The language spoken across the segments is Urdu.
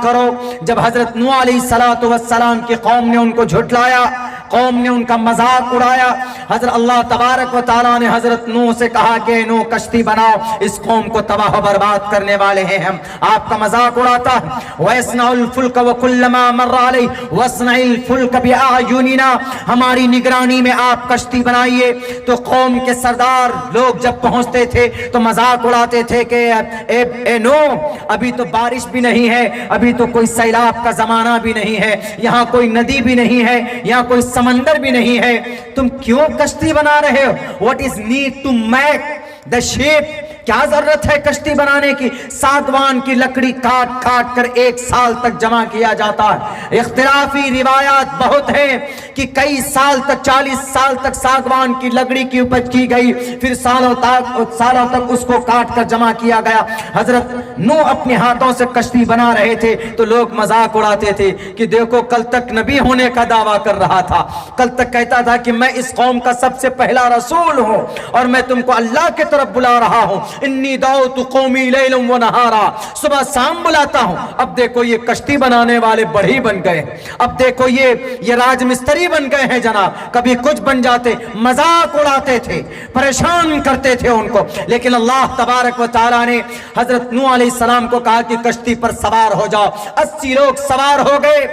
کرو. جب حضرت نوح علیہ السلام کی قوم نے ان کو جھٹلایا, قوم نے ان کا مذاق اڑایا, حضرت اللہ تبارک و تعالیٰ نے حضرت نوح سے کہا کہ نوح کشتی بناؤ, اس قوم کو تباہ و برباد کرنے والے ہیں ہم, آپ کا مذاق اڑاتا. وَيَصْنَعُ الْفُلْكَ وَكُلَّمَا مَرَّ عَلَيْهِ وَاصْنَعِ الْفُلْكَ بِأَعْيُنِنَا, ہماری نگرانی میں آپ کشتی بنائیے. تو قوم کے سردار لوگ جب پہنچتے تھے تو مذاق اڑاتے تھے کہ اے نوح, ابھی تو بارش بھی نہیں ہے, ابھی تو کوئی سیلاب کا زمانہ بھی نہیں ہے, یہاں کوئی ندی بھی نہیں ہے, یہاں کوئی سمندر بھی نہیں ہے, تم کیوں کشتی بنا رہے ہو؟ What is need to make the ship? کیا ضرورت ہے کشتی بنانے کی؟ ساگوان کی لکڑی کاٹ کاٹ کر 1 سال تک جمع کیا جاتا ہے. اختلافی روایات بہت ہیں کہ کئی سال تک, 40 سال تک ساگوان کی لکڑی کی اپج کی گئی, پھر سالوں تک اس کو کاٹ کر جمع کیا گیا. حضرت نوح اپنے ہاتھوں سے کشتی بنا رہے تھے تو لوگ مذاق اڑاتے تھے کہ دیکھو کل تک نبی ہونے کا دعویٰ کر رہا تھا, کل تک کہتا تھا کہ میں اس قوم کا سب سے پہلا رسول ہوں اور میں تم کو اللہ کی طرف بلا رہا ہوں. انی دعوت قومی لیلا و نہارا, صبح شام بلاتا ہوں. اب دیکھو یہ کشتی بنانے والے بڑھئی بن گئے, اب دیکھو یہ راج مستری بن گئے ہیں جناب. کبھی کچھ بن جاتے, مذاق اڑاتے تھے, پریشان کرتے تھے ان کو. لیکن اللہ تبارک و تعالیٰ نے حضرت نوح علیہ السلام کو کہا کہ کشتی پر سوار ہو جاؤ. 80 لوگ سوار ہو گئے.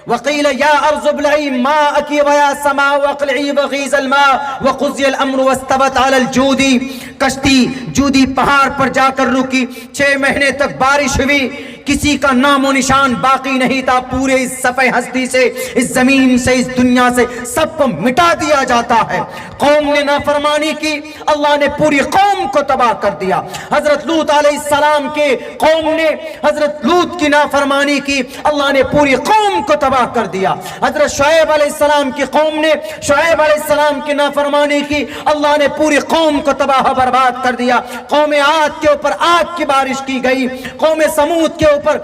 وقیل یا ارض ابلعی ماءکی ویا سماء واقلعی وغیظ الماء وقضی الامر واستوت علی الجودی. کشتی جودی پہاڑ پر جا کر رکی, 6 مہینے تک بارش ہوئی, کسی کا نام و نشان باقی نہیں تھا. پورے اس صفحہ ہستی سے, اس زمین سے, اس دنیا سے سب کو مٹا دیا جاتا ہے. قوم نے نافرمانی کی, اللہ نے پوری قوم کو تباہ کر دیا. حضرت لوط علیہ السلام کے قوم نے حضرت لوط کی نافرمانی کی, اللہ نے پوری قوم کو تباہ کر دیا. حضرت شعیب علیہ السلام کی قوم نے شعیب علیہ السلام کی نافرمانی کی, اللہ نے پوری قوم کو تباہ و برباد کر دیا. قوم عاد کے اوپر آگ کی بارش کی گئی, قوم سمود کے اوپر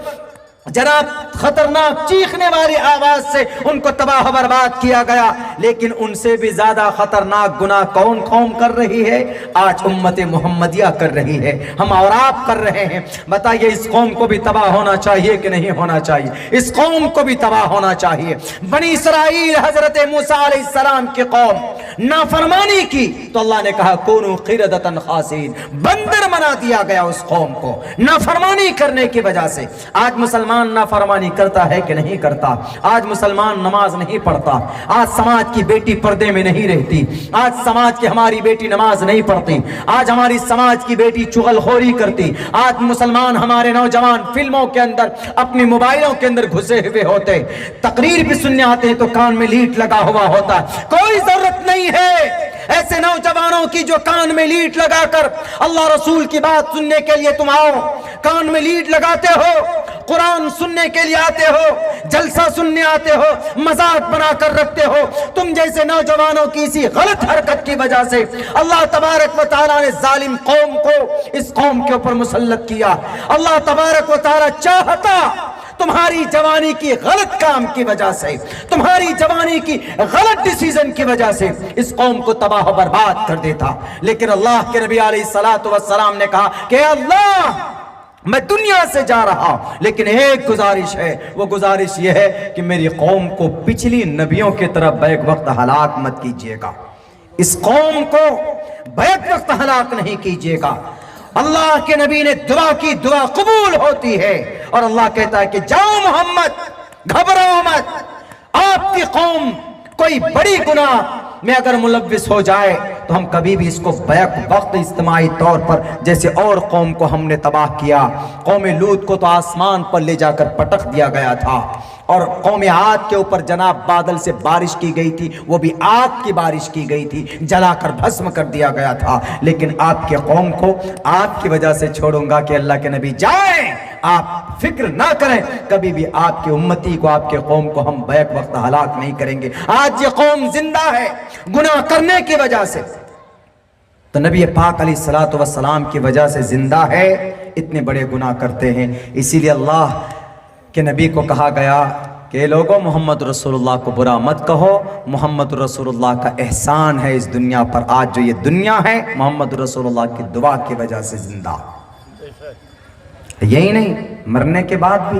جناب خطرناک چیخنے والی آواز سے ان کو تباہ و برباد کیا گیا. لیکن ان سے بھی زیادہ خطرناک گناہ کون قوم کر رہی ہے؟ آج امت محمدیہ کر رہی ہے, ہم اور آپ کر رہے ہیں. بتائیے اس قوم کو بھی تباہ ہونا چاہیے کہ نہیں ہونا چاہیے؟ اس قوم کو بھی تباہ ہونا چاہیے. بنی اسرائیل حضرت موسیٰ علیہ السلام کی قوم نافرمانی کی تو اللہ نے کہا کونوا قردۃ خاسئین, بندر بنا دیا گیا اس قوم کو نافرمانی کرنے کی وجہ سے. آج مسلمان نافرمانی کرتا ہے کہ نہیں کرتا؟ آج مسلمان نماز نہیں پڑھتا, آج سماج کی بیٹی پردے میں نہیں رہتی, آج سماج کی ہماری بیٹی نماز نہیں پڑھتی, آج ہماری سماج کی بیٹی چغل خوری کرتی, آج مسلمان ہمارے نوجوان فلموں کے اندر اپنی موبائلوں کے اندر گھسے ہوئے ہوتے, تقریر بھی سننے آتے ہیں تو کان میں لیٹ لگا ہوا ہوتا. کوئی ضرورت نہیں ہے ایسے نوجوانوں کی جو کان میں لیٹ لگا کر اللہ رسول کی بات سننے کے لیے تم آؤ, کان میں لیٹ لگاتے ہو, قرآن سننے کے لیے آتے ہو, جلسہ سننے آتے ہو, مذاق بنا کر رکھتے ہو. تم جیسے نوجوانوں کی اسی غلط حرکت کی وجہ سے اللہ تبارک و تعالیٰ نے ظالم قوم کو اس قوم کے اوپر مسلط کیا. اللہ تبارک و تعالیٰ چاہتا تمہاری جوانی کی غلط کام کی وجہ سے, تمہاری جوانی کی غلط ڈیسیزن کی وجہ سے اس قوم کو تباہ و برباد کر دیتا. لیکن اللہ کے نبی علیہ السلام نے کہا کہ اللہ میں دنیا سے جا رہا ہوں, لیکن ایک گزارش ہے, وہ گزارش یہ ہے کہ میری قوم کو پچھلی نبیوں کی طرح بیک وقت ہلاک مت کیجیے گا, اس قوم کو بیک وقت ہلاک نہیں کیجیے گا. اللہ کے نبی نے دعا کی, دعا قبول ہوتی ہے, اور اللہ کہتا ہے کہ جاؤ محمد گھبراؤ مت, آپ کی قوم کوئی بڑی گناہ میں اگر ملوث ہو جائے تو ہم کبھی بھی اس کو بیک وقت اجتماعی طور پر جیسے اور قوم کو ہم نے تباہ کیا. قوم لوط کو تو آسمان پر لے جا کر پٹک دیا گیا تھا, اور قوم عاد کے اوپر جناب بادل سے بارش کی گئی تھی, وہ بھی آگ کی بارش کی گئی تھی, جلا کر بھسم کر دیا گیا تھا. لیکن آپ کے قوم کو آپ کی وجہ سے چھوڑوں گا کہ اللہ کے نبی جائیں, آپ فکر نہ کریں, کبھی بھی آپ کی امتی کو, آپ کے قوم کو ہم بیک وقت ہلاک نہیں کریں گے. آج یہ قوم زندہ ہے گناہ کرنے کی وجہ سے, تو نبی پاک علیہ السلام کی وجہ سے زندہ ہے, اتنے بڑے گناہ کرتے ہیں. اسی لیے اللہ کہ نبی کو کہا گیا کہ لوگوں محمد رسول اللہ کو برا مت کہو, محمد رسول اللہ کا احسان ہے اس دنیا پر. آج جو یہ دنیا ہے محمد رسول اللہ کی دعا کی وجہ سے زندہ. یہی نہیں, مرنے کے بعد بھی